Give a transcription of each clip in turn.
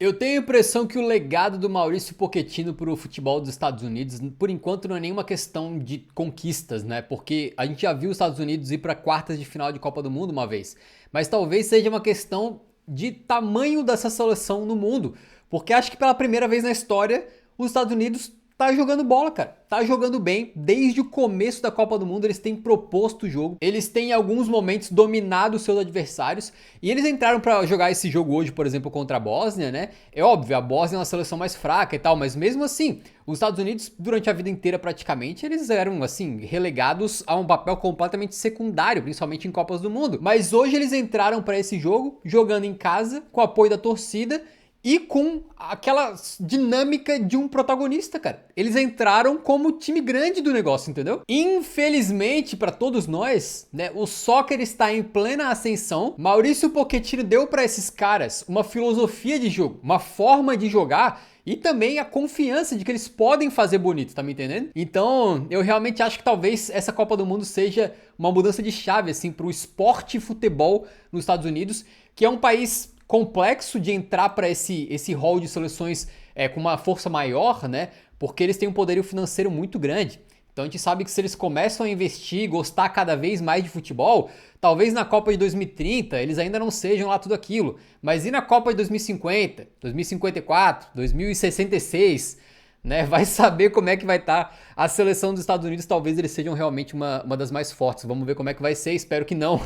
Eu tenho a impressão que o legado do Maurício Pochettino para o futebol dos Estados Unidos, por enquanto, não é nenhuma questão de conquistas, né? Porque a gente já viu os Estados Unidos ir para quartas de final de Copa do Mundo uma vez. Mas talvez seja uma questão de tamanho dessa seleção no mundo. Porque acho que pela primeira vez na história, os Estados Unidos tá jogando bola, cara. Tá jogando bem. Desde o começo da Copa do Mundo, eles têm proposto o jogo. Eles têm, em alguns momentos, dominado os seus adversários. E eles entraram pra jogar esse jogo hoje, por exemplo, contra a Bósnia, né? É óbvio, a Bósnia é uma seleção mais fraca e tal, mas mesmo assim, os Estados Unidos, durante a vida inteira praticamente, eles eram, assim, relegados a um papel completamente secundário, principalmente em Copas do Mundo. Mas hoje eles entraram pra esse jogo, jogando em casa, com o apoio da torcida, e com aquela dinâmica de um protagonista, cara. Eles entraram como time grande do negócio, entendeu? Infelizmente, para todos nós, né, o soccer está em plena ascensão. Maurício Pochettino deu para esses caras uma filosofia de jogo, uma forma de jogar e também a confiança de que eles podem fazer bonito, tá me entendendo? Então, eu realmente acho que talvez essa Copa do Mundo seja uma mudança de chave assim pro esporte futebol nos Estados Unidos, que é um país complexo de entrar para esse hall de seleções com uma força maior, né? Porque eles têm um poderio financeiro muito grande. Então a gente sabe que se eles começam a investir, gostar cada vez mais de futebol, talvez na Copa de 2030 eles ainda não sejam lá tudo aquilo. Mas e na Copa de 2050, 2054, 2066, né? Vai saber como é que vai estar a seleção dos Estados Unidos. Talvez eles sejam realmente uma das mais fortes. Vamos ver como é que vai ser, espero que não.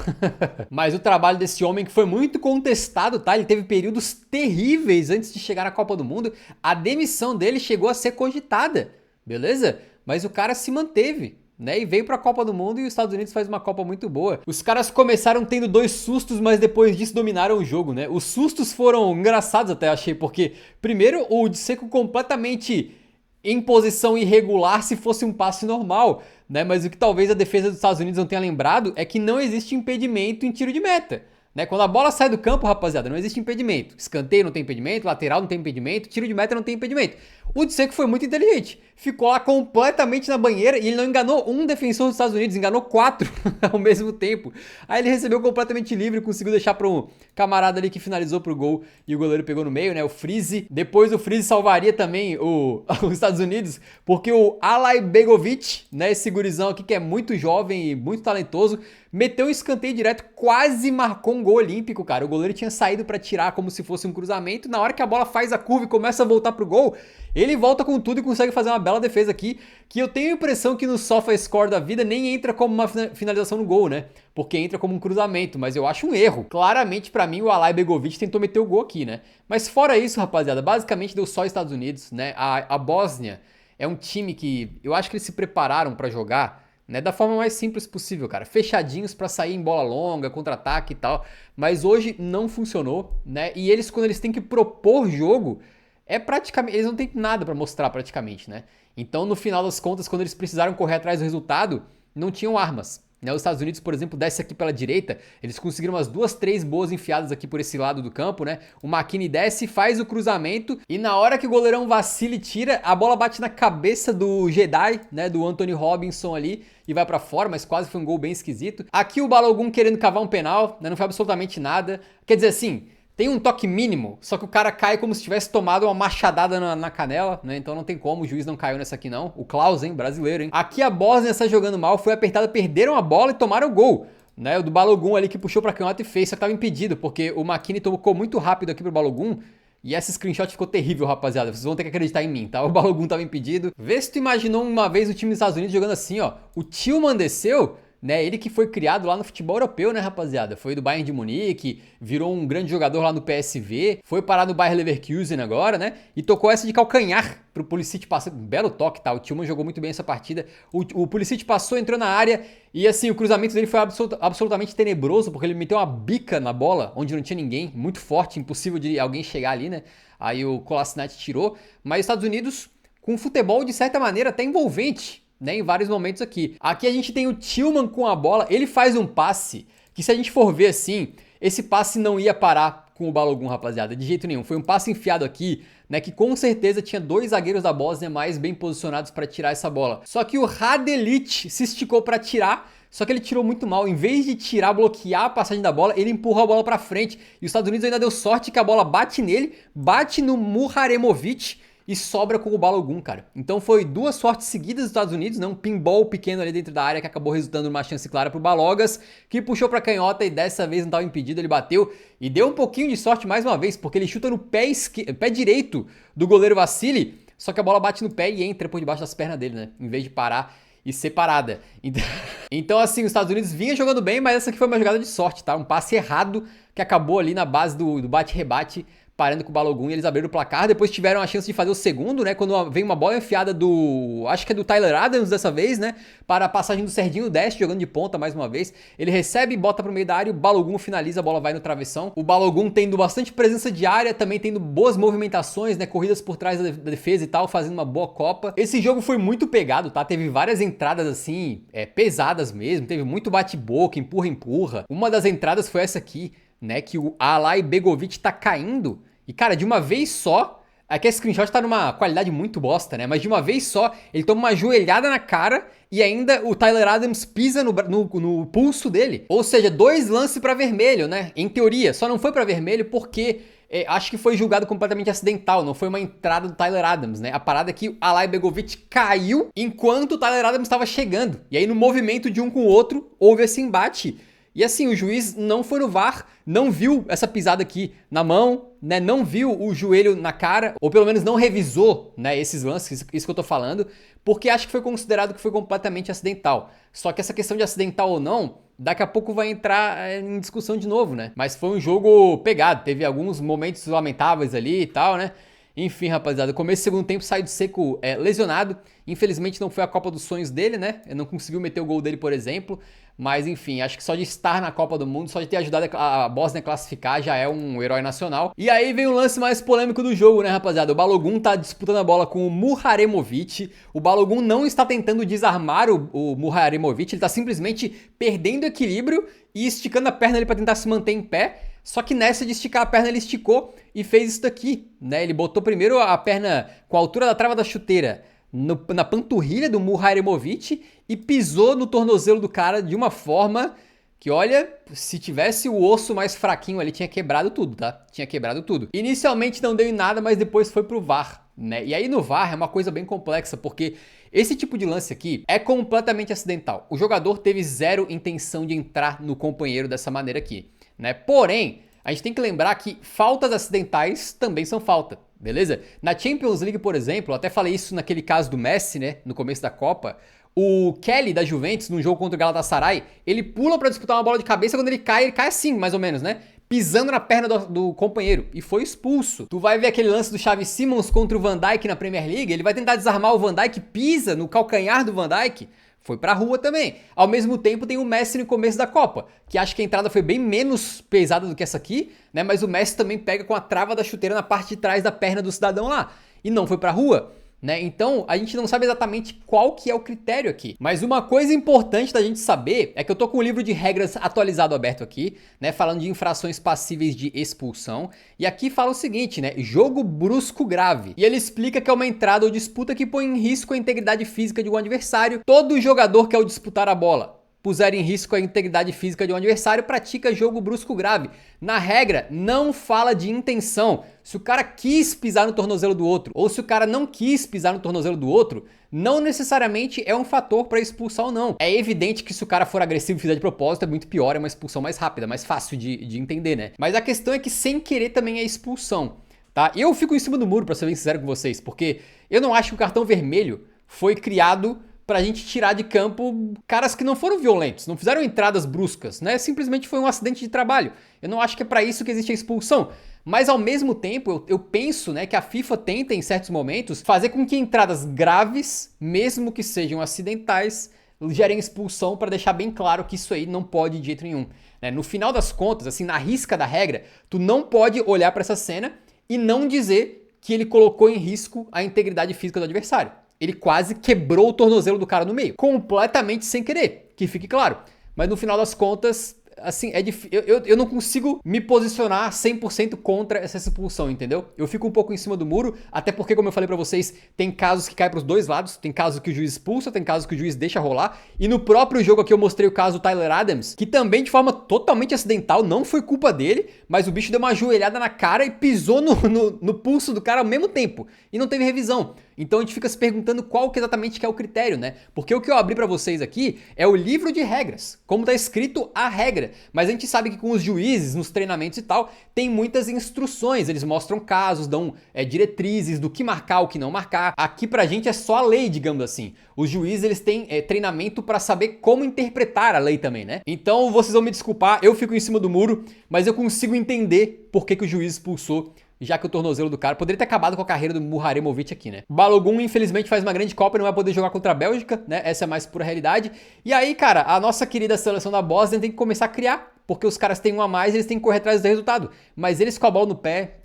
Mas o trabalho desse homem que foi muito contestado, tá? Ele teve períodos terríveis antes de chegar na Copa do Mundo. A demissão dele chegou a ser cogitada, beleza? Mas o cara se manteve, né? E veio pra Copa do Mundo e os Estados Unidos faz uma Copa muito boa. Os caras começaram tendo dois sustos, mas depois disso dominaram o jogo, né? Os sustos foram engraçados até, achei, porque primeiro o Dzeko completamente em posição irregular se fosse um passe normal, né? Mas o que talvez a defesa dos Estados Unidos não tenha lembrado é que não existe impedimento em tiro de meta. Né? Quando a bola sai do campo, rapaziada, não existe impedimento. Escanteio não tem impedimento, lateral não tem impedimento, tiro de meta não tem impedimento. O Dzeko foi muito inteligente. Ficou lá completamente na banheira e ele não enganou um defensor dos Estados Unidos, enganou quatro ao mesmo tempo. Aí ele recebeu completamente livre e conseguiu deixar para um camarada ali que finalizou pro gol e o goleiro pegou no meio, né? O Freeze. Depois o Freeze salvaria também os Estados Unidos, porque o Alay Begovic, né? Esse gurizão aqui que é muito jovem e muito talentoso, meteu um escanteio direto, quase marcou um gol olímpico, cara. O goleiro tinha saído para tirar como se fosse um cruzamento. Na hora que a bola faz a curva e começa a voltar pro gol, ele volta com tudo e consegue fazer uma bela defesa aqui, que eu tenho a impressão que no SofaScore da vida nem entra como uma finalização no gol, né? Porque entra como um cruzamento, mas eu acho um erro. Claramente, para mim, o Alay Begovic tentou meter o gol aqui, né? Mas fora isso, rapaziada, basicamente deu só Estados Unidos, né? A Bósnia é um time que eu acho que eles se prepararam para jogar, né, da forma mais simples possível, cara. Fechadinhos para sair em bola longa, contra-ataque e tal. Mas hoje não funcionou, né? E eles, quando eles têm que propor jogo, é praticamente. Eles não têm nada para mostrar, praticamente, né? Então, no final das contas, quando eles precisaram correr atrás do resultado, não tinham armas. Né? Os Estados Unidos, por exemplo, desce aqui pela direita, eles conseguiram umas duas, três boas enfiadas aqui por esse lado do campo, né? O McKinney desce, faz o cruzamento e na hora que o goleirão vacila e tira, a bola bate na cabeça do Jedi, né? Do Anthony Robinson ali e vai pra fora, mas quase foi um gol bem esquisito. Aqui o Balogun querendo cavar um penal, né? Não foi absolutamente nada. Quer dizer assim, tem um toque mínimo, só que o cara cai como se tivesse tomado uma machadada na canela, né? Então não tem como, o juiz não caiu nessa aqui não. O Klaus, hein? Brasileiro, hein? Aqui a Bósnia está jogando mal, foi apertada, perderam a bola e tomaram o gol. Né? O do Balogun ali que puxou pra canhota e fez, só que tava impedido, porque o McKinney tocou muito rápido aqui pro Balogun. E essa screenshot ficou terrível, rapaziada. Vocês vão ter que acreditar em mim, tá? O Balogun tava impedido. Vê se tu imaginou uma vez o time dos Estados Unidos jogando assim, ó. O Tillman desceu, né? Ele que foi criado lá no futebol europeu, né, rapaziada? Foi do Bayern de Munique, virou um grande jogador lá no PSV, foi parar no Bayer Leverkusen agora, né? E tocou essa de calcanhar pro Pulisic passar. Um belo toque, tá? O Tillman jogou muito bem essa partida. O Pulisic passou, entrou na área e assim, o cruzamento dele foi absolutamente tenebroso, porque ele meteu uma bica na bola, onde não tinha ninguém, muito forte, impossível de alguém chegar ali, né? Aí o Kolasinac tirou, mas os Estados Unidos com futebol de certa maneira até envolvente, né, em vários momentos aqui. Aqui a gente tem o Tillman com a bola, ele faz um passe que se a gente for ver assim, esse passe não ia parar com o Balogun, rapaziada, de jeito nenhum. Foi um passe enfiado aqui, né, que com certeza tinha dois zagueiros da Bósnia mais bem posicionados para tirar essa bola. Só que o Radelic se esticou para tirar, Só que ele tirou muito mal. Em vez de tirar, bloquear a passagem da bola, ele empurra a bola pra frente. E os Estados Unidos ainda deu sorte que a bola bate nele, bate no Muharemovic e sobra com o Balogun, cara. Então foi duas sortes seguidas dos Estados Unidos, né? Um pinball pequeno ali dentro da área que acabou resultando numa chance clara pro Balogas, que puxou pra canhota e dessa vez não estava impedido, ele bateu e deu um pouquinho de sorte mais uma vez, porque ele chuta no pé direito do goleiro Vassili, só que a bola bate no pé e entra por debaixo das pernas dele, né? Em vez de parar e ser parada. Então assim, os Estados Unidos vinha jogando bem, mas essa aqui foi uma jogada de sorte, tá? Um passe errado que acabou ali na base do bate-rebate, parando com o Balogun e eles abriram o placar. Depois tiveram a chance de fazer o segundo, né? Quando vem uma bola enfiada acho que é do Tyler Adams dessa vez, né? Para a passagem do Serginho Deste, jogando de ponta mais uma vez. Ele recebe, bota pro meio da área, o Balogun finaliza, a bola vai no travessão. O Balogun tendo bastante presença de área, também tendo boas movimentações, né? Corridas por trás da defesa e tal, fazendo uma boa Copa. Esse jogo foi muito pegado, tá? Teve várias entradas assim, pesadas mesmo. Teve muito bate-boca, empurra-empurra. Uma das entradas foi essa aqui, né, que o Alay Begovic tá caindo e, cara, de uma vez só, aqui esse screenshot tá numa qualidade muito bosta, né, mas de uma vez só, ele toma uma joelhada na cara e ainda o Tyler Adams pisa no pulso dele. Ou seja, 2 lances pra vermelho, né, em teoria, só não foi pra vermelho porque acho que foi julgado completamente acidental, não foi uma entrada do Tyler Adams, né? A parada é que o Alay Begovic caiu enquanto o Tyler Adams estava chegando. E aí no movimento de um com o outro, houve esse embate. E assim, o juiz não foi no VAR, não viu essa pisada aqui na mão, né? Não viu o joelho na cara, ou pelo menos não revisou, né, esses lances, isso que eu tô falando, porque acho que foi considerado que foi completamente acidental. Só que essa questão de acidental ou não, daqui a pouco vai entrar em discussão de novo, né? Mas foi um jogo pegado, teve alguns momentos lamentáveis ali e tal, né? Enfim, rapaziada, começo do segundo tempo saiu de seco lesionado. Infelizmente não foi a Copa dos Sonhos dele, né? Ele não conseguiu meter o gol dele, por exemplo. Mas enfim, acho que só de estar na Copa do Mundo, só de ter ajudado a Bósnia a classificar, já é um herói nacional. E aí vem o lance mais polêmico do jogo, né, rapaziada? O Balogun tá disputando a bola com o Muharemovic. O Balogun não está tentando desarmar o Muharemovic, ele tá simplesmente perdendo equilíbrio e esticando a perna ali pra tentar se manter em pé. Só que nessa de esticar a perna, ele esticou e fez isso daqui, né? Ele botou primeiro a perna com a altura da trava da chuteira na panturrilha do Muharemovic e pisou no tornozelo do cara de uma forma que, olha, se tivesse o osso mais fraquinho ali, tinha quebrado tudo, tá? Tinha quebrado tudo. Inicialmente não deu em nada, mas depois foi pro VAR, né? E aí no VAR é uma coisa bem complexa, porque esse tipo de lance aqui é completamente acidental. O jogador teve zero intenção de entrar no companheiro dessa maneira aqui, né? Porém, a gente tem que lembrar que faltas acidentais também são falta, beleza? Na Champions League, por exemplo, eu até falei isso naquele caso do Messi, né, no começo da Copa, o Kelly da Juventus, num jogo contra o Galatasaray, ele pula pra disputar uma bola de cabeça, quando ele cai assim, mais ou menos, né? Pisando na perna do companheiro e foi expulso. Tu vai ver aquele lance do Xavi Simons contra o Van Dijk na Premier League, ele vai tentar desarmar o Van Dijk, pisa no calcanhar do Van Dijk, foi pra rua também. Ao mesmo tempo tem o Messi no começo da Copa, que acho que a entrada foi bem menos pesada do que essa aqui, né? Mas o Messi também pega com a trava da chuteira na parte de trás da perna do cidadão lá. E não foi pra rua, né? Então a gente não sabe exatamente qual que é o critério aqui. Mas uma coisa importante da gente saber é que eu tô com o livro de regras atualizado aberto aqui, né? Falando de infrações passíveis de expulsão. E aqui fala o seguinte, né? Jogo brusco grave. E ele explica que é uma entrada ou disputa que põe em risco a integridade física de um adversário. Todo jogador que ao disputar a bola puser em risco a integridade física de um adversário, pratica jogo brusco grave. Na regra, não fala de intenção. Se o cara quis pisar no tornozelo do outro, ou se o cara não quis pisar no tornozelo do outro, não necessariamente é um fator para expulsar ou não. É evidente que se o cara for agressivo e fizer de propósito, é muito pior, é uma expulsão mais rápida, mais fácil de entender, né? Mas a questão é que sem querer também é expulsão, tá? Eu fico em cima do muro, pra ser bem sincero com vocês, porque eu não acho que o cartão vermelho foi criado pra gente tirar de campo caras que não foram violentos, não fizeram entradas bruscas, né? Simplesmente foi um acidente de trabalho. Eu não acho que é pra isso que existe a expulsão. Mas ao mesmo tempo, eu penso, né, que a FIFA tenta em certos momentos fazer com que entradas graves, mesmo que sejam acidentais, gerem expulsão para deixar bem claro que isso aí não pode de jeito nenhum, né? No final das contas, assim, na risca da regra, tu não pode olhar pra essa cena e não dizer que ele colocou em risco a integridade física do adversário. Ele quase quebrou o tornozelo do cara no meio, completamente sem querer, que fique claro. Mas no final das contas, assim, eu não consigo me posicionar 100% contra essa expulsão, entendeu? Eu fico um pouco em cima do muro, até porque, como eu falei pra vocês, tem casos que caem pros dois lados, tem casos que o juiz expulsa, tem casos que o juiz deixa rolar, e no próprio jogo aqui eu mostrei o caso do Tyler Adams, que também de forma totalmente acidental, não foi culpa dele, mas o bicho deu uma joelhada na cara e pisou no pulso do cara ao mesmo tempo, e não teve revisão. Então a gente fica se perguntando qual que exatamente que é o critério, né? Porque o que eu abri pra vocês aqui é o livro de regras, como tá escrito a regra. Mas a gente sabe que com os juízes, nos treinamentos e tal, tem muitas instruções, eles mostram casos, dão diretrizes do que marcar, o que não marcar. Aqui pra gente é só a lei, digamos assim. Os juízes, eles têm treinamento pra saber como interpretar a lei também, né? Então vocês vão me desculpar, eu fico em cima do muro, mas eu consigo entender por que o juiz expulsou, já que o tornozelo do cara poderia ter acabado com a carreira do Muharemovic aqui, né? Balogun, infelizmente, faz uma grande Copa e não vai poder jogar contra a Bélgica, né? Essa é a mais pura realidade. E aí, cara, a nossa querida seleção da Bósnia tem que começar a criar, porque os caras têm um a mais e eles têm que correr atrás do resultado. Mas eles com a bola no pé,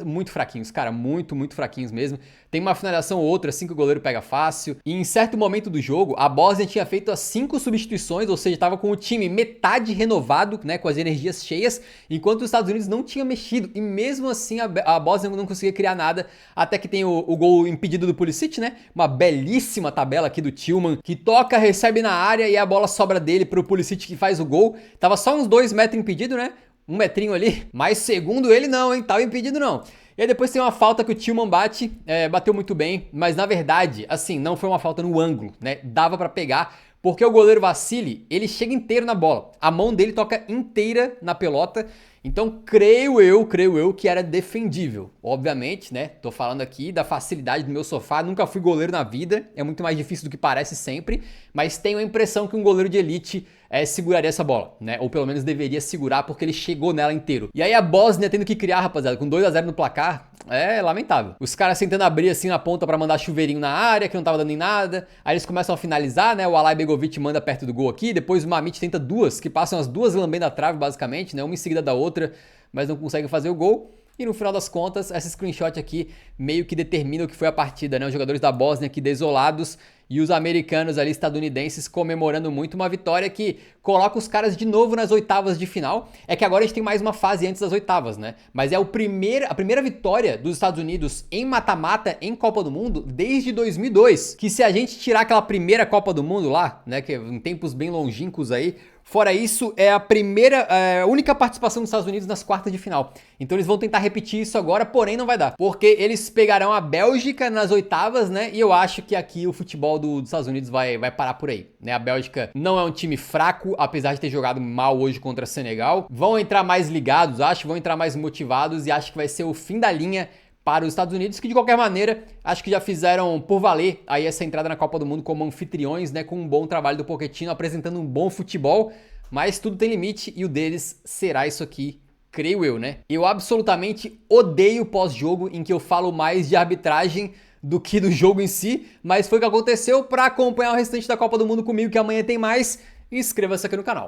muito fraquinhos, cara, muito fraquinhos mesmo. Tem uma finalização ou outra assim que o goleiro pega fácil. E em certo momento do jogo, a Bósnia tinha feito as 5 substituições, ou seja, estava com o time metade renovado, né, com as energias cheias, enquanto os Estados Unidos não tinha mexido. E mesmo assim a Bósnia não conseguia criar nada, até que tem o gol impedido do Pulisic, né? Uma belíssima tabela aqui do Tillman, que toca, recebe na área e a bola sobra dele pro Pulisic, que faz o gol. Tava só uns 2 metros impedido, né? Um metrinho ali, mas segundo ele não, hein? Tava impedido não. E aí depois tem uma falta que o Tillman bate, bateu muito bem, mas na verdade, assim, não foi uma falta no ângulo, né? Dava pra pegar, porque o goleiro Vassili, ele chega inteiro na bola. A mão dele toca inteira na pelota. Então, creio eu que era defendível. Obviamente, né? Tô falando aqui da facilidade do meu sofá. Nunca fui goleiro na vida. É muito mais difícil do que parece sempre. Mas tenho a impressão que um goleiro de elite seguraria essa bola, né? Ou pelo menos deveria segurar porque ele chegou nela inteiro. E aí a Bósnia tendo que criar, rapaziada, com 2-0 no placar, é lamentável. Os caras tentando abrir assim na ponta pra mandar chuveirinho na área, que não tava dando em nada. Aí eles começam a finalizar, né? O Alay Begovic manda perto do gol aqui. Depois o Mamit tenta duas, que passam as duas lambendo a trave, basicamente, né? Uma em seguida da outra, mas não consegue fazer o gol. E no final das contas, essa screenshot aqui meio que determina o que foi a partida, né? Os jogadores da Bósnia aqui desolados e os americanos ali, estadunidenses, comemorando muito uma vitória que coloca os caras de novo nas oitavas de final. É que agora a gente tem mais uma fase antes das oitavas, né? Mas é a primeira vitória dos Estados Unidos em mata-mata em Copa do Mundo desde 2002. Que se a gente tirar aquela primeira Copa do Mundo lá, né? Que em tempos bem longínquos aí, fora isso, é a única participação dos Estados Unidos nas quartas de final. Então eles vão tentar repetir isso agora, porém não vai dar. Porque eles pegarão a Bélgica nas oitavas, né? E eu acho que aqui o futebol dos Estados Unidos vai parar por aí, né? A Bélgica não é um time fraco, apesar de ter jogado mal hoje contra Senegal. Vão entrar mais ligados, acho, vão entrar mais motivados e acho que vai ser o fim da linha para os Estados Unidos, que de qualquer maneira, acho que já fizeram por valer aí essa entrada na Copa do Mundo como anfitriões, né, com um bom trabalho do Pochettino, apresentando um bom futebol, mas tudo tem limite e o deles será isso aqui, creio eu, né? Eu absolutamente odeio pós-jogo em que eu falo mais de arbitragem do que do jogo em si, mas foi o que aconteceu. Para acompanhar o restante da Copa do Mundo comigo, que amanhã tem mais, inscreva-se aqui no canal.